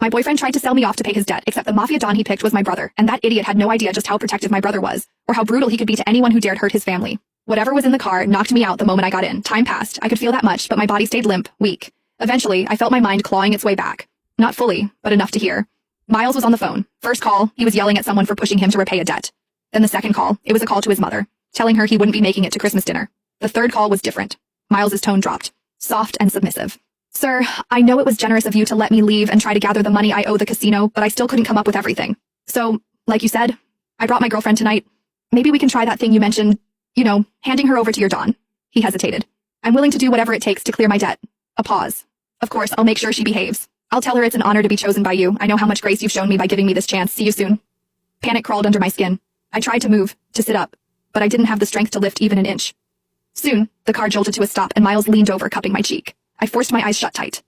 My boyfriend tried to sell me off to pay his debt, except the mafia don he picked was my brother, and that idiot had no idea just how protective my brother was, or how brutal he could be to anyone who dared hurt his family. Whatever was in the car knocked me out the moment I got in. Time passed. I could feel that much, but my body stayed limp, weak. Eventually, I felt my mind clawing its way back. Not fully, but enough to hear. Miles was on the phone. First call, he was yelling at someone for pushing him to repay a debt. Then the second call, it was a call to his mother, telling her he wouldn't be making it to Christmas dinner. The third call was different. Miles's tone dropped, soft and submissive. Sir, I know it was generous of you to let me leave and try to gather the money I owe the casino, but I still couldn't come up with everything. So, like you said, I brought my girlfriend tonight. Maybe we can try that thing you mentioned, handing her over to your Don. He hesitated. I'm willing to do whatever it takes to clear my debt. A pause. Of course, I'll make sure she behaves. I'll tell her it's an honor to be chosen by you. I know how much grace you've shown me by giving me this chance. See you soon. Panic crawled under my skin. I tried to move, to sit up, but I didn't have the strength to lift even an inch. Soon, the car jolted to a stop and Miles leaned over, cupping my cheek. I forced my eyes shut tight.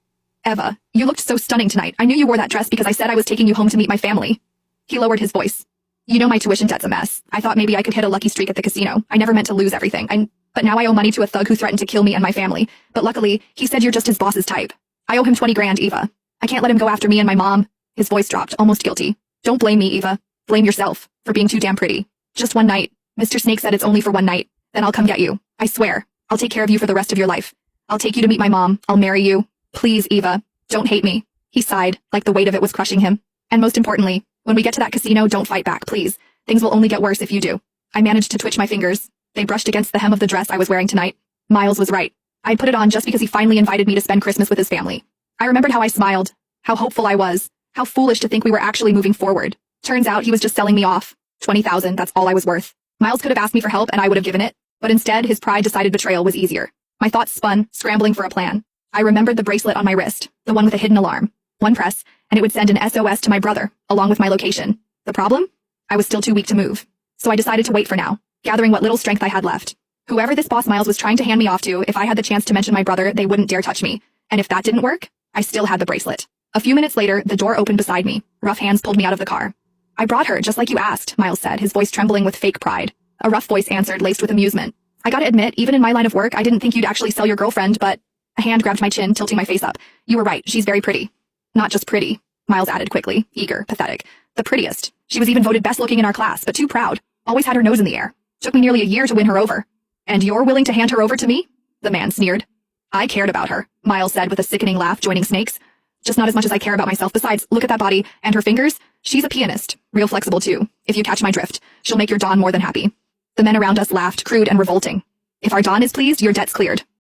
Eva, you looked so stunning tonight. I knew you wore that dress because I said I was taking you home to meet my family. He lowered his voice. You know my tuition debt's a mess. I thought maybe I could hit a lucky streak at the casino. I never meant to lose everything. But now I owe money to a thug who threatened to kill me and my family. But luckily, he said you're just his boss's type. I owe him 20 grand, Eva. I can't let him go after me and my mom. His voice dropped, almost guilty. Don't blame me, Eva. Blame yourself for being too damn pretty. Just one night. Mr. Snake said it's only for one night. Then I'll come get you. I swear. I'll take care of you for the rest of your life. I'll take you to meet my mom. I'll marry you. Please, Eva. Don't hate me. He sighed, like the weight of it was crushing him. And most importantly, when we get to that casino, don't fight back, please. Things will only get worse if you do. I managed to twitch my fingers. They brushed against the hem of the dress I was wearing tonight. Miles was right. I'd put it on just because he finally invited me to spend Christmas with his family. I remembered how I smiled, how hopeful I was, how foolish to think we were actually moving forward. Turns out he was just selling me off. 20,000, that's all I was worth. Miles could have asked me for help and I would have given it, but instead his pride decided betrayal was easier. My thoughts spun, scrambling for a plan. I remembered the bracelet on my wrist, the one with a hidden alarm. One press, and it would send an SOS to my brother, along with my location. The problem? I was still too weak to move. So I decided to wait for now, gathering what little strength I had left. Whoever this boss Miles was trying to hand me off to, if I had the chance to mention my brother, they wouldn't dare touch me. And if that didn't work, I still had the bracelet. A few minutes later, the door opened beside me. Rough hands pulled me out of the car. I brought her, just like you asked, Miles said, his voice trembling with fake pride. A rough voice answered, laced with amusement. I gotta admit, even in my line of work, I didn't think you'd actually sell your girlfriend, but... A hand grabbed my chin, tilting my face up. You were right, she's very pretty. Not just pretty, Miles added quickly, eager, pathetic. The prettiest. She was even voted best looking in our class, but too proud. Always had her nose in the air. Took me nearly a year to win her over. And you're willing to hand her over to me? The man sneered. I cared about her, Miles said with a sickening laugh, joining Snake's. Just not as much as I care about myself. Besides, look at that body, and her fingers. She's a pianist. Real flexible too. If you catch my drift, she'll make your Don more than happy. The men around us laughed, crude and revolting. If our Don is pleased, your debt's cleared.